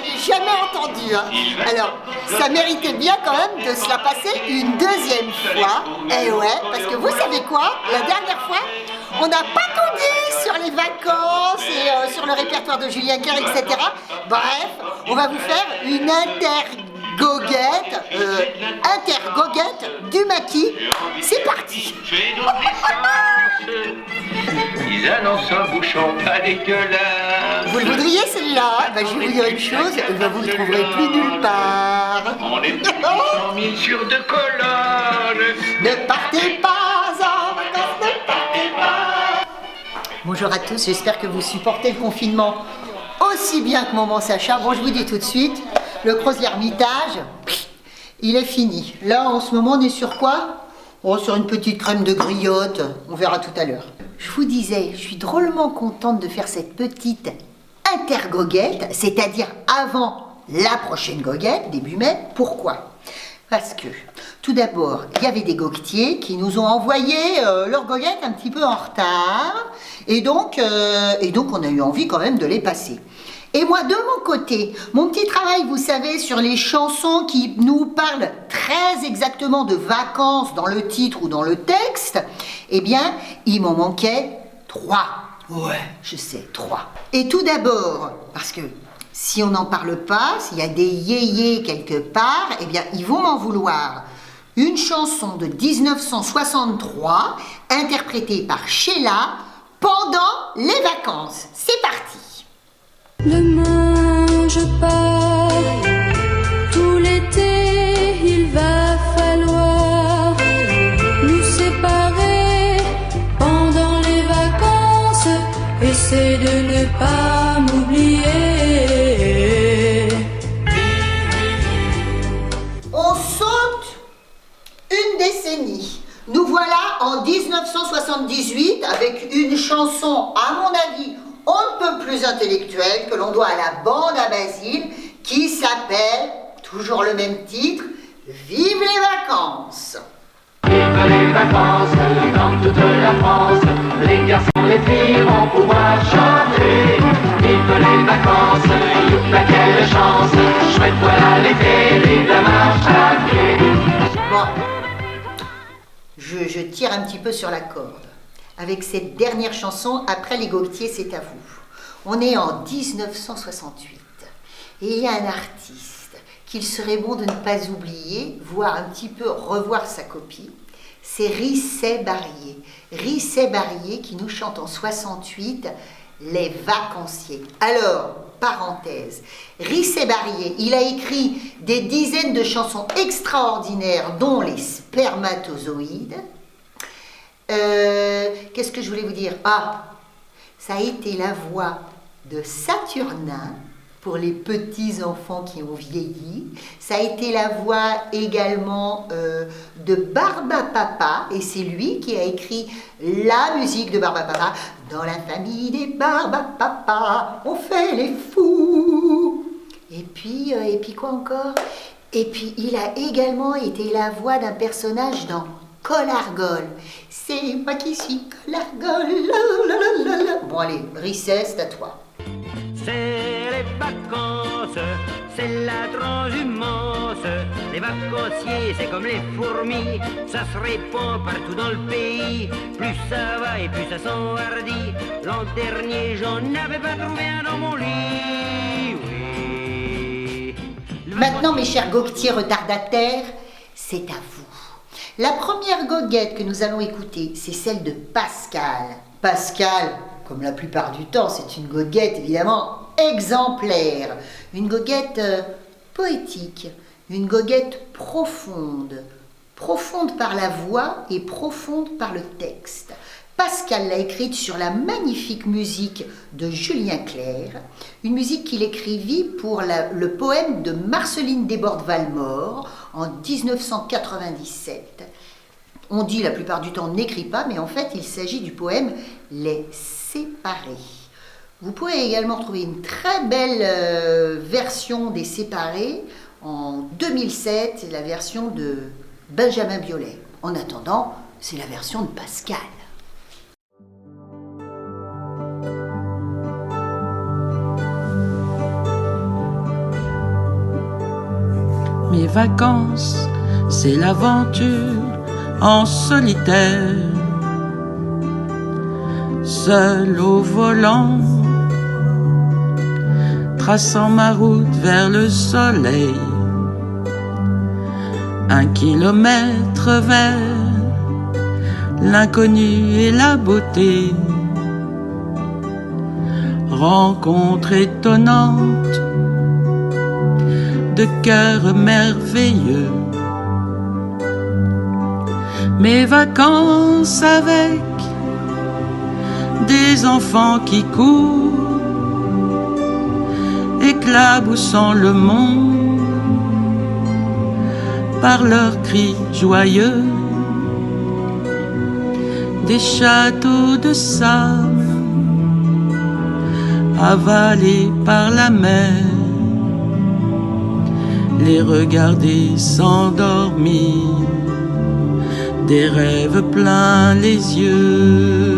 l'avais jamais entendu. Hein. Alors, ça méritait bien quand même de se la passer une deuxième fois. Eh ouais, parce que vous savez quoi? La dernière fois, on n'a pas tout dit sur les vacances et sur le répertoire de Julien Clerc, etc. Bref, on va vous faire une intergoguette du maquis. C'est parti. Ils annoncent un bouchon pas dégueulasse. Vous le voudriez celui-là, hein? Bah, je vais vous dire une chose, vous ne le trouverez plus nulle part. On est plus de 100 000 sur 2 colonnes. Ne partez pas en vacances, ne partez pas. Bonjour à tous, j'espère que vous supportez le confinement aussi bien que maman Sacha. Bon, je vous dis tout de suite, le Crozes-l'Hermitage, il est fini. Là, en ce moment, on est sur quoi? Oh, sur une petite crème de griotte, on verra tout à l'heure. Je vous disais, je suis drôlement contente de faire cette petite intergoguette, c'est-à-dire avant la prochaine goguette, début mai. Pourquoi? Parce que, tout d'abord, il y avait des goguetiers qui nous ont envoyé leurs goguettes un petit peu en retard, et donc on a eu envie quand même de les passer. Et moi, de mon côté, mon petit travail, vous savez, sur les chansons qui nous parlent très exactement de vacances dans le titre ou dans le texte, eh bien, il m'en manquait 3. Ouais, je sais, 3. Et tout d'abord, parce que si on n'en parle pas, s'il y a des yéyés quelque part, eh bien, ils vont m'en vouloir. Une chanson de 1963, interprétée par Sheila, pendant les vacances. C'est parti. Demain je pars, tout l'été il va falloir nous séparer pendant les vacances. Essaie de ne pas m'oublier. On saute une décennie. Nous voilà en 1978 avec une chanson, à mon avis, on ne peut plus intellectuelle, que l'on doit à la bande à Basile, qui s'appelle, toujours le même titre, Vive les vacances. Vive les vacances dans toute la France, les garçons, les filles vont pouvoir chanter. Vive les vacances, youpa quelle chance, chouette voilà l'été, vive la marche à pied. Bon, je tire un petit peu sur la corde. Avec cette dernière chanson, après les goguetiers, c'est à vous. On est en 1968 et il y a un artiste qu'il serait bon de ne pas oublier, voire un petit peu revoir sa copie, c'est Risset Barrier. Risset Barrier qui nous chante en 68 Les Vacanciers. Alors, parenthèse, Risset Barrier, il a écrit des dizaines de chansons extraordinaires, dont Les Spermatozoïdes. Qu'est-ce que je voulais vous dire? Ah, ça a été la voix de Saturnin pour les petits enfants qui ont vieilli. Ça a été la voix également de Barbapapa, et c'est lui qui a écrit la musique de Barbapapa. Dans la famille des Barbapapa, on fait les fous. Et puis quoi encore? Et puis il a également été la voix d'un personnage dans Colargol. C'est moi qui suis Colargol. Bon allez, Risset, c'est à toi. C'est les vacances, c'est la transhumance. Les vacanciers, c'est comme les fourmis, ça se répand partout dans le pays. Plus ça va et plus ça s'enhardit. L'an dernier, j'en avais pas trouvé un dans mon lit. Oui. Maintenant, mes chers goguetiers retardataires, c'est à vous. La première goguette que nous allons écouter, c'est celle de Pascal. Pascal, comme la plupart du temps, c'est une goguette évidemment exemplaire. Une goguette poétique, une goguette profonde. Profonde par la voix et profonde par le texte. Pascal l'a écrite sur la magnifique musique de Julien Clerc, une musique qu'il écrivit pour le poème de Marceline Desbordes-Valmore en 1997. On dit la plupart du temps on n'écrit pas, mais en fait il s'agit du poème Les Séparés. Vous pouvez également trouver une très belle version des Séparés en 2007, c'est la version de Benjamin Biolay. En attendant, c'est la version de Pascal. Mes vacances, c'est l'aventure en solitaire, seul au volant, traçant ma route vers le soleil. 1 kilomètre vers l'inconnu et la beauté. Rencontre étonnante de cœurs merveilleux. Mes vacances avec des enfants qui courent, éclaboussant le monde par leurs cris joyeux. Des châteaux de sable avalés par la mer, les regarder s'endormir, des rêves plein les yeux.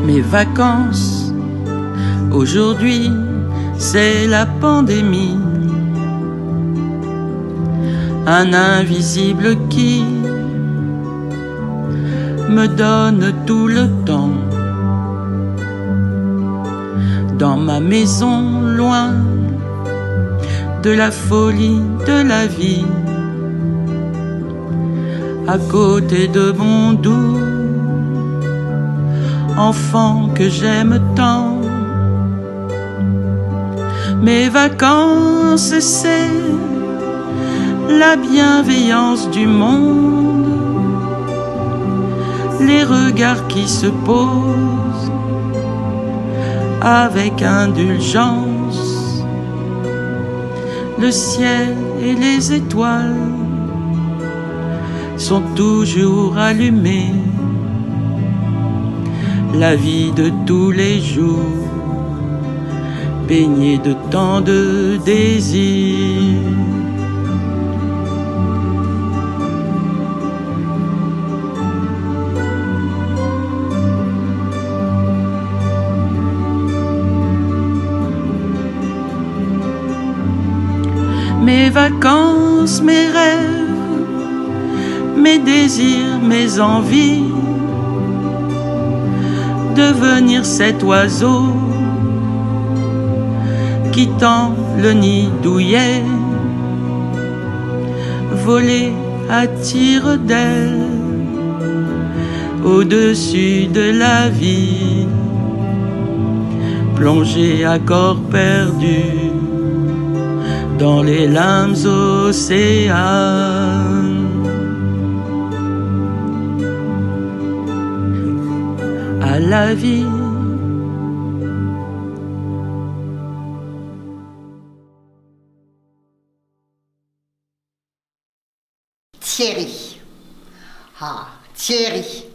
Mes vacances, aujourd'hui, c'est la pandémie. Un invisible qui me donne tout le temps. Dans ma maison, loin de la folie de la vie, à côté de mon doux enfant que j'aime tant. Mes vacances, c'est la bienveillance du monde, les regards qui se posent avec indulgence, le ciel et les étoiles sont toujours allumés. La vie de tous les jours, baignée de tant de désirs. Mes vacances, mes rêves, mes désirs, mes envies, devenir cet oiseau quittant le nid douillet, voler à tire d'aile au-dessus de la vie, plonger à corps perdu dans les limbes océans. À la vie. Thierry. Ah, Thierry.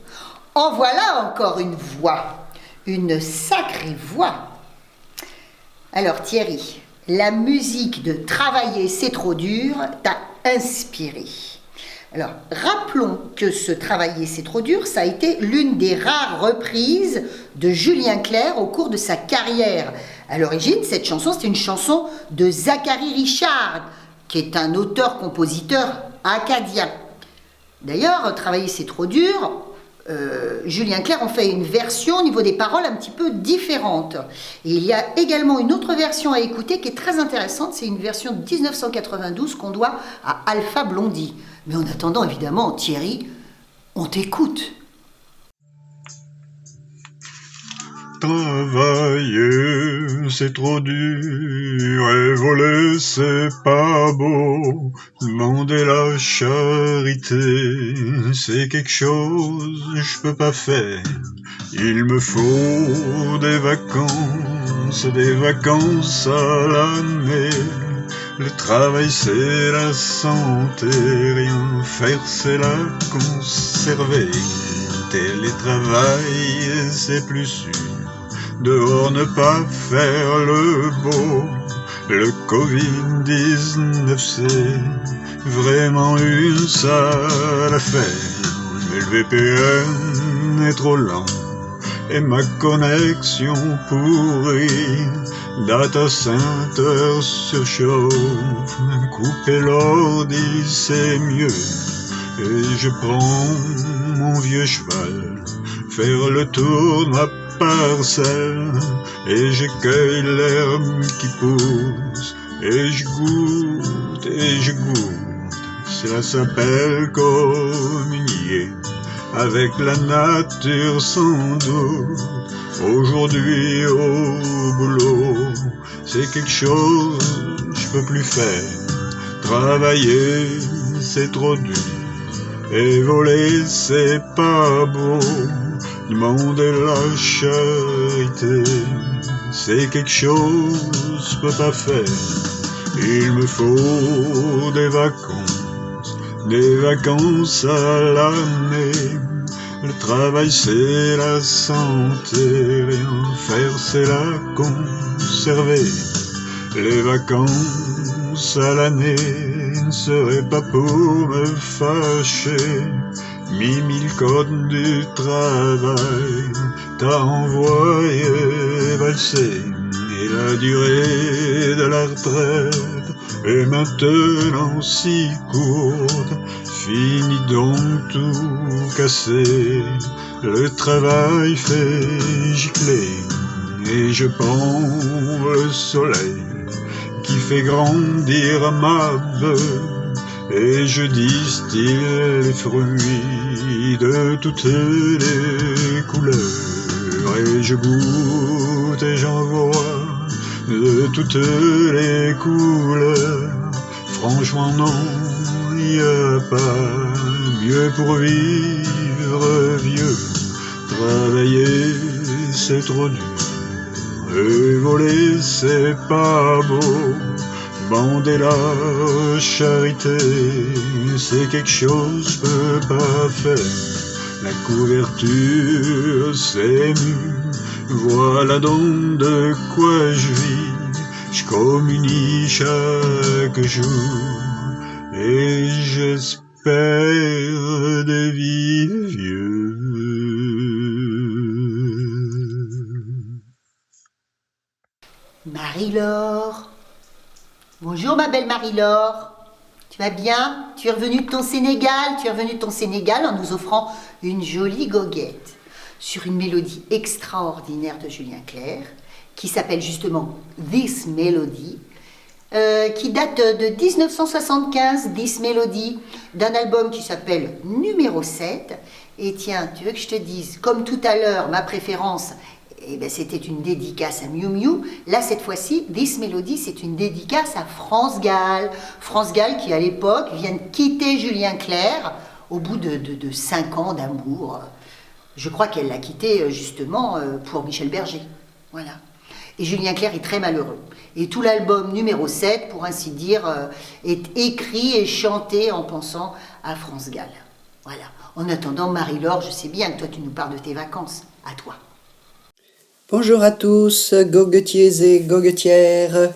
En voilà encore une voix. Une sacrée voix. Alors Thierry, la musique de Travailler c'est trop dur t'a inspiré. Alors, rappelons que ce Travailler c'est trop dur, ça a été l'une des rares reprises de Julien Clerc au cours de sa carrière. À l'origine, cette chanson, c'était une chanson de Zacharie Richard, qui est un auteur-compositeur acadien. D'ailleurs, Travailler c'est trop dur, Julien Clerc en fait une version au niveau des paroles un petit peu différente. Et il y a également une autre version à écouter qui est très intéressante, c'est une version de 1992 qu'on doit à Alpha Blondy. Mais en attendant, évidemment, Thierry, on t'écoute. Travailler, c'est trop dur, et voler, c'est pas beau. Demander la charité, c'est quelque chose je peux pas faire. Il me faut des vacances à l'année. Le travail c'est la santé, rien faire c'est la conserver. Télétravail c'est plus sûr, dehors ne pas faire le beau. Le Covid-19 c'est vraiment une sale affaire. Mais le VPN est trop lent et ma connexion pourrie. Data center surchauffe, couper l'ordi c'est mieux. Et je prends mon vieux cheval, faire le tour de ma parcelle, et j'accueille l'herbe qui pousse, et je goûte, cela s'appelle communier avec la nature sans doute. Aujourd'hui au boulot, c'est quelque chose je peux plus faire. Travailler c'est trop dur, et voler c'est pas beau. Demander la charité, c'est quelque chose je peux pas faire. Il me faut des vacances à l'année. Le travail c'est la santé, rien faire c'est la conserver. Les vacances à l'année ne seraient pas pour me fâcher. Mimi, le code du travail t'a envoyé valser, et la durée de la retraite est maintenant si courte. Fini donc tout casser, le travail fait gicler, et je prends le soleil qui fait grandir ma beuh, et je distille les fruits de toutes les couleurs, et je goûte et j'en vois de toutes les couleurs. Franchement non, y a pas mieux pour vivre vieux. Travailler c'est trop dur, et voler c'est pas beau. Demander la charité, c'est quelque chose que je peux pas faire. La couverture c'est nu, voilà donc de quoi je vis. Je communie chaque jour, et j'espère de vivre vieux. Marie-Laure. Bonjour ma belle Marie-Laure. Tu vas bien? Tu es revenue de ton Sénégal, en nous offrant une jolie goguette sur une mélodie extraordinaire de Julien Clerc qui s'appelle justement This Melody, qui date de 1975, This Melody, d'un album qui s'appelle Numéro 7. Et tiens, tu veux que je te dise, comme tout à l'heure, ma préférence, eh ben, c'était une dédicace à Miu Miu. Là, cette fois-ci, This Melody, c'est une dédicace à France Gall. France Gall qui, à l'époque, vient de quitter Julien Clerc au bout de 5 ans d'amour. Je crois qu'elle l'a quitté justement pour Michel Berger. Voilà. Et Julien Clerc est très malheureux. Et tout l'album numéro 7, pour ainsi dire, est écrit et chanté en pensant à France Gall. Voilà. En attendant, Marie-Laure, je sais bien que toi, tu nous parles de tes vacances. À toi. Bonjour à tous, goguetiers et goguetières.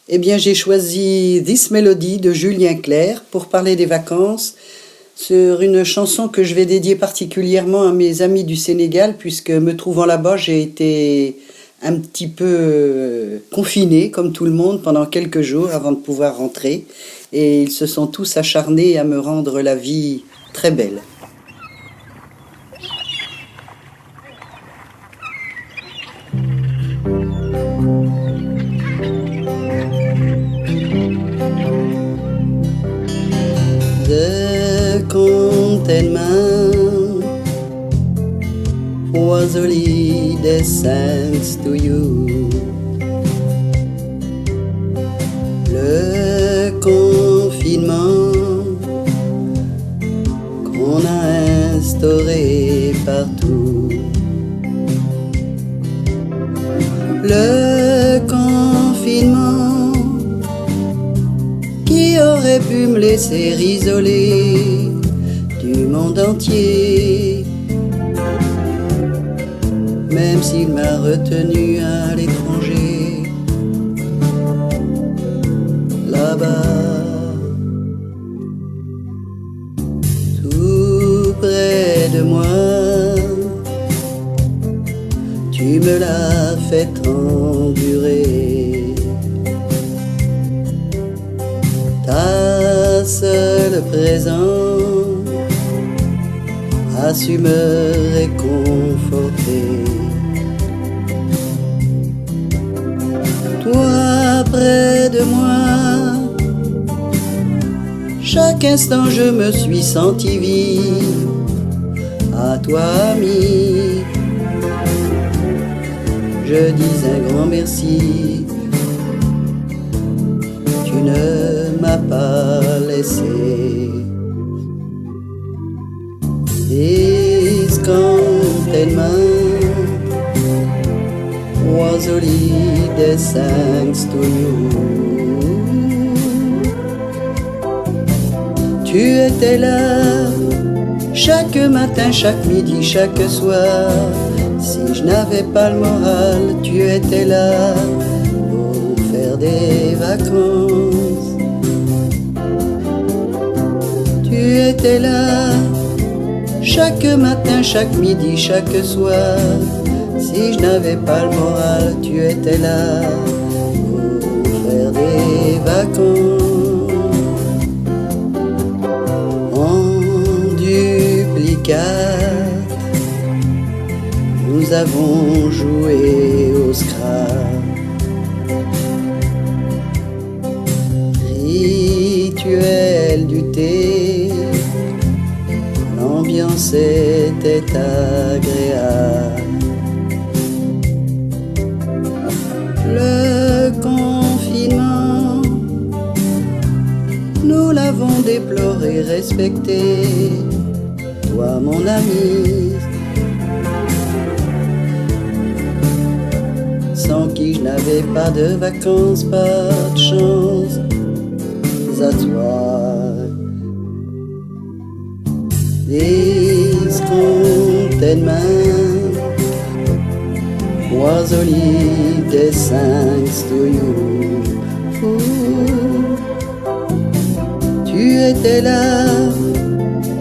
Eh bien, j'ai choisi This Melody de Julien Clerc pour parler des vacances sur une chanson que je vais dédier particulièrement à mes amis du Sénégal, puisque me trouvant là-bas, j'ai été un petit peu confinée, comme tout le monde, pendant quelques jours avant de pouvoir rentrer. Et ils se sont tous acharnés à me rendre la vie très belle. The contentment was only the thanks to you. Le confinement qu'on a instauré partout. Le confinement qui aurait pu me laisser isolé du monde entier, même s'il m'a retenu à l'étranger. Là-bas, près de moi. Tu me l'as fait endurer. Ta seule présence a su me réconforter. Toi près de moi, chaque instant je me suis senti vivre. À toi ami, je dis un grand merci. Tu ne m'as pas laissé. This contentment was only the thanks to you. Tu étais là chaque matin, chaque midi, chaque soir. Si je n'avais pas le moral, tu étais là pour faire des vacances. Tu étais là chaque matin, chaque midi, chaque soir. Si je n'avais pas le moral, tu étais là pour faire des vacances. En duplicate, nous avons joué au Scrabble. Rituel du thé, l'ambiance était agréable. Le confinement, nous l'avons déploré, respecté. Toi mon ami, sans qui je n'avais pas de vacances, pas de chance. That's why this contentment was only the thanks to you. Ooh. Tu étais là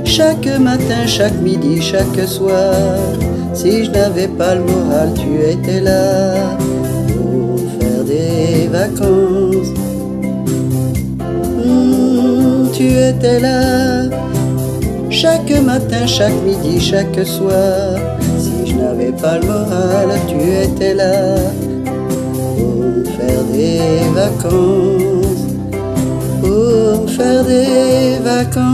chaque matin, chaque midi, chaque soir. Si je n'avais pas le moral, tu étais là pour faire des vacances. Tu étais là chaque matin, chaque midi, chaque soir. Si je n'avais pas le moral, tu étais là pour faire des vacances. Pour faire des vacances.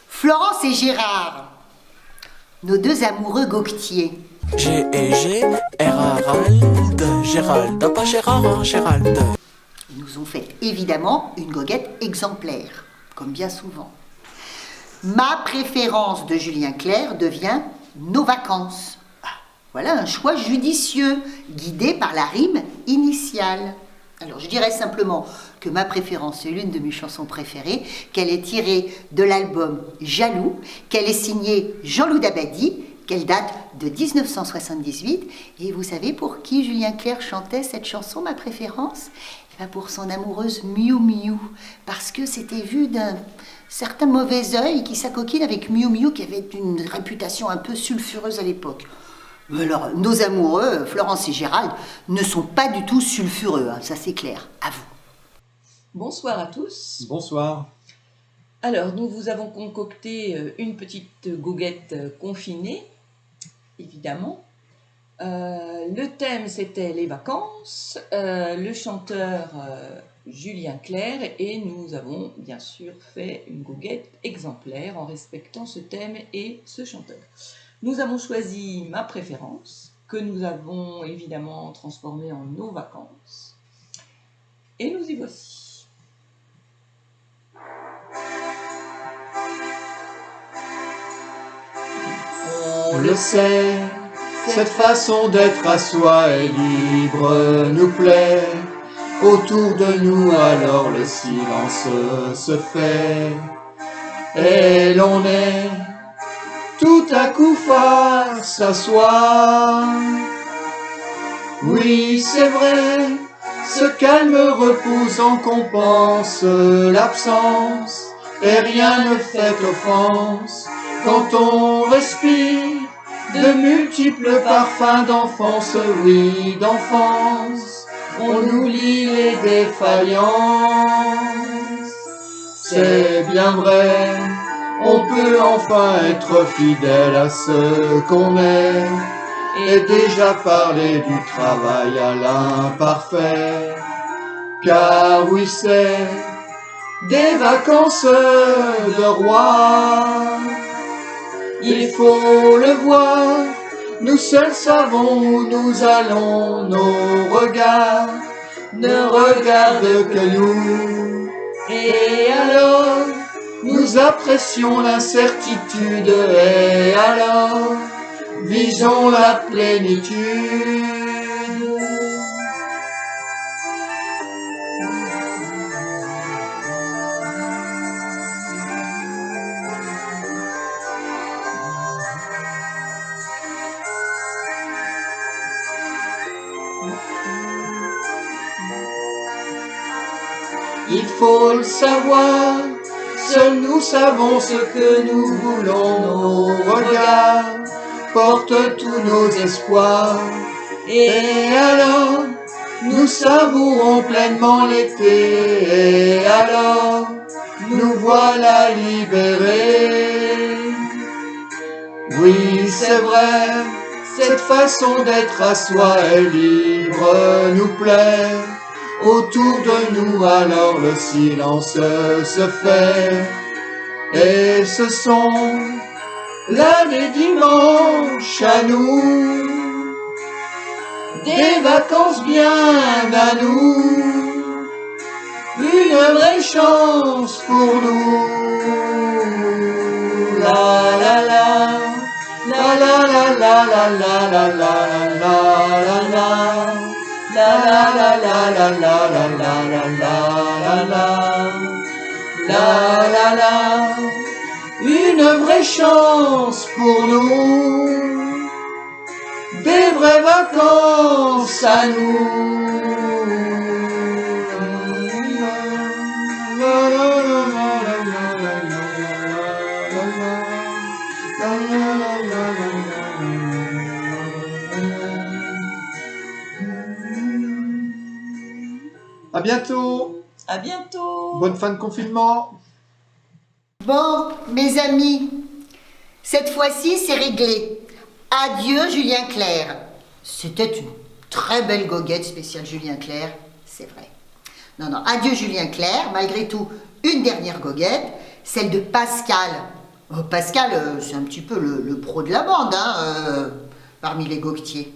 Florence et Gérard, nos deux amoureux goguetiers. G et G, Gérald, Gérald, pas Gérard, Gérald. Ils nous ont fait évidemment une goguette exemplaire, comme bien souvent. Ma préférence de Julien Clerc devient Nos vacances. Ah, voilà un choix judicieux, guidé par la rime initiale. Alors je dirais simplement que ma préférence est l'une de mes chansons préférées, qu'elle est tirée de l'album Jaloux, qu'elle est signée Jean-Loup Dabadi, qu'elle date de 1978. Et vous savez pour qui Julien Clerc chantait cette chanson, ma préférence? Eh bien pour son amoureuse Miu Miu, parce que c'était vu d'un certain mauvais œil qui s'acoquine avec Miu Miu, qui avait une réputation un peu sulfureuse à l'époque. Alors, nos amoureux, Florence et Gérald, ne sont pas du tout sulfureux, hein, ça c'est clair, à vous. Bonsoir à tous. Bonsoir. Alors, nous vous avons concocté une petite goguette confinée, évidemment. Le thème, c'était les vacances. Le chanteur, Julien Clerc. Et nous avons, bien sûr, fait une goguette exemplaire en respectant ce thème et ce chanteur. Nous avons choisi ma préférence, que nous avons évidemment transformée en nos vacances. Et nous y voici. On le sait, cette façon d'être à soi et libre nous plaît. Autour de nous alors le silence se fait. Et l'on est tout à coup face à soi. Oui, c'est vrai, ce calme repose en compense l'absence, et rien ne fait offense quand on respire de multiples parfums d'enfance, oui, d'enfance. On oublie les défaillances. C'est bien vrai, on peut enfin être fidèle à ce qu'on est, et déjà parler du travail à l'imparfait. Car oui, c'est des vacances de roi. Il faut le voir, nous seuls savons où nous allons, nos regards ne regardent que nous. Et alors, nous apprécions l'incertitude, et alors, visons la plénitude. Il faut le savoir, seuls nous savons ce que nous voulons, nos regards portent tous nos espoirs. Et alors, nous savourons pleinement l'été, et alors, nous voilà libérés. Oui, c'est vrai, cette façon d'être à soi et libre nous plaît. Autour de nous alors le silence se fait, et ce sont là des dimanches à nous, des vacances bien à nous, une vraie chance pour nous. La la la, la la la la la la la la la la la. La la la la la la la la la la la la, une vraie chance pour nous, des vraies vacances à nous. À bientôt. À bientôt. Bonne fin de confinement. Bon, mes amis, cette fois-ci, c'est réglé. Adieu, Julien Clerc. C'était une très belle goguette spéciale Julien Clerc, c'est vrai. Non, non, adieu, Julien Clerc. Malgré tout, une dernière goguette, celle de Pascal. Pascal, c'est un petit peu le pro de la bande, hein, parmi les goguetiers.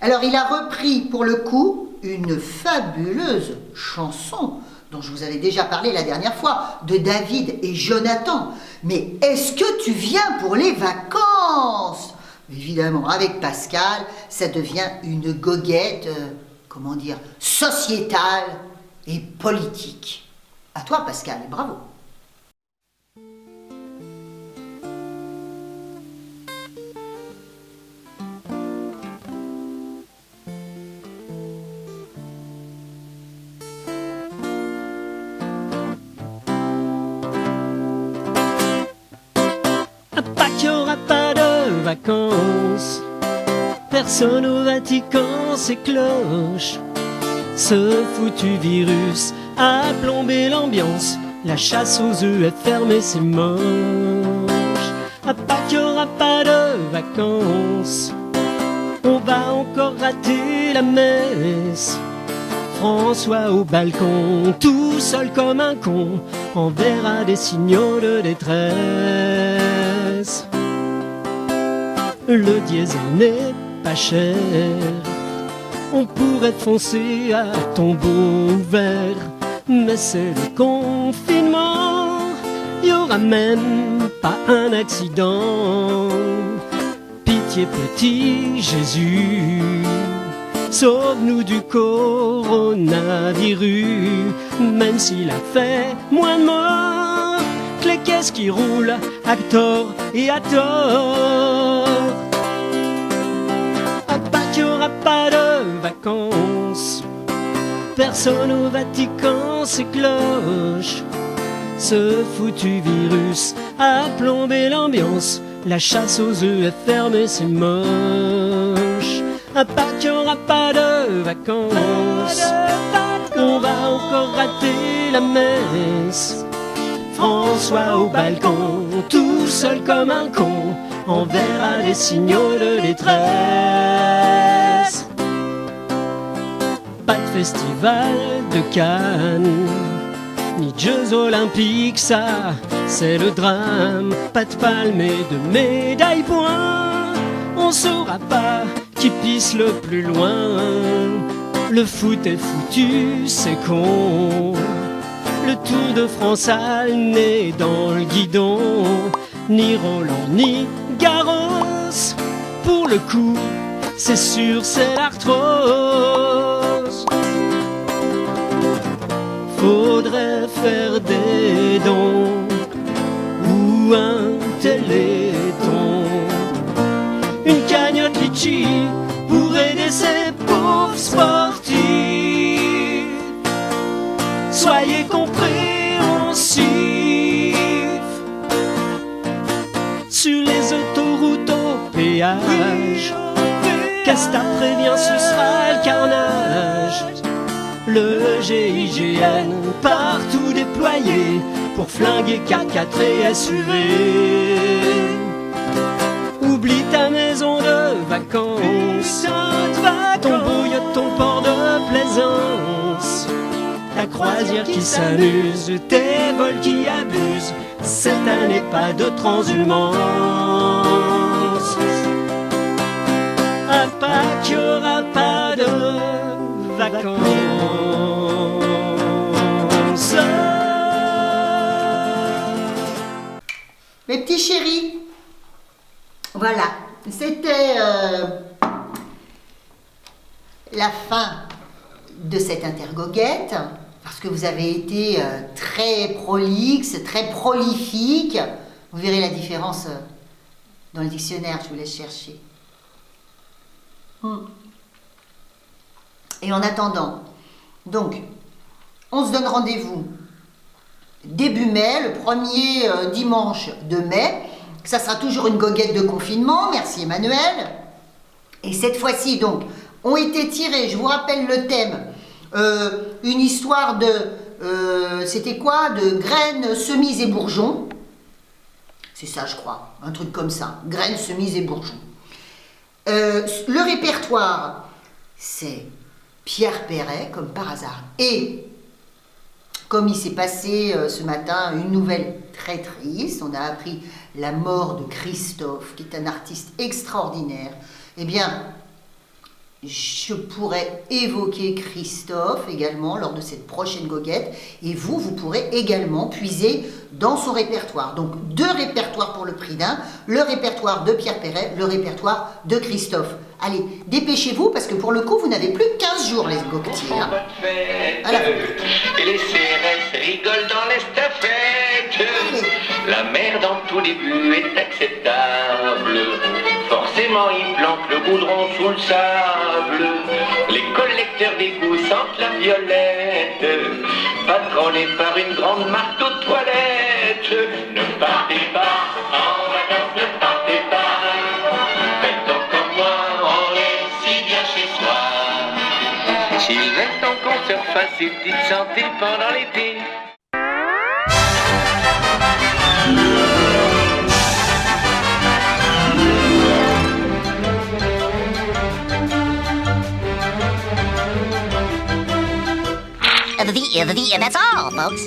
Alors, il a repris, pour le coup, une fabuleuse chanson dont je vous avais déjà parlé la dernière fois, de David et Jonathan. Mais est-ce que tu viens pour les vacances? Évidemment, avec Pascal, ça devient une goguette, comment dire, sociétale et politique. À toi, Pascal, et bravo. Vacances, personne au Vatican, ces cloches. Ce foutu virus a plombé l'ambiance. La chasse aux œufs est fermée, c'est moche. À Pâques, il n'y aura pas de vacances. On va encore rater la messe. François au balcon, tout seul comme un con, enverra des signaux de détresse. Le diesel n'est pas cher, on pourrait foncer à tombeau ouvert, mais c'est le confinement, il y aura même pas un accident. Pitié petit Jésus, sauve-nous du coronavirus, même s'il a fait moins de morts que les caisses qui roulent à tort et à tort. À Pâques, il y aura aura pas de vacances. Personne au Vatican, c'est cloche. Ce foutu virus a plombé l'ambiance. La chasse aux œufs est fermée, c'est moche. À Pâques, il n'y aura pas de vacances. On va encore rater la messe. François au balcon, tout seul comme un con, enverra des signaux de détresse. Pas de festival de Cannes, ni de Jeux Olympiques, ça c'est le drame. Pas de palmes et de médailles point. On saura pas qui pisse le plus loin. Le foot est foutu, c'est con. Le Tour de France a le nez dans le guidon. Ni Roland ni Garros, pour le coup, c'est sûr, c'est l'arthrose. Faudrait faire des dons ou un téléthon, une cagnotte litchi pour aider ces pauvres sportifs. Soyez compréhensifs. Sur les autoroutes au péage, Casta prévient, ce sera le carnage. Le GIGN partout déployé pour flinguer 4x4 et SUV. Oublie ta maison de vacances, ton beau yacht, ton port de plaisance, la croisière qui s'amuse, tes vols qui abusent. Cette année pas de transhumance. À Pâques, il n'y aura pas de vacances. Mes petits chéris, voilà, c'était la fin de cette intergoguette, parce que vous avez été très prolixe, très prolifique. Vous verrez la différence dans le dictionnaire, je vous laisse chercher. Et en attendant, donc, on se donne rendez-vous début mai, le premier dimanche de mai. Ça sera toujours une goguette de confinement, merci Emmanuel. Et cette fois-ci, donc, ont été tirés, je vous rappelle le thème, une histoire de, c'était quoi? De graines, semis et bourgeons. C'est ça, je crois, un truc comme ça, graines, semis et bourgeons. Le répertoire, c'est Pierre Perret, comme par hasard. Et comme il s'est passé ce matin une nouvelle très triste, on a appris la mort de Christophe, qui est un artiste extraordinaire, eh bien, je pourrais évoquer Christophe également lors de cette prochaine goguette, et vous pourrez également puiser dans son répertoire. Donc 2 répertoires pour le prix d'un, le répertoire de Pierre Perret, le répertoire de Christophe. Allez, dépêchez-vous, parce que pour le coup, vous n'avez plus que 15 jours, les goguetiers. Hein. Et les CRS rigolent dans l'estafette. La mer dans tout début est acceptable. Forcément, ils plantent le goudron sous le sable. Les collecteurs d'égouts sentent la violette, patronnés par une grande marque de toilette. Ne partez pas en vacances, ne partez pas. Faites donc comme moi, on est si bien chez soi. S'il est temps qu'on se refasse ses petites santé pendant l'été. That's all, folks.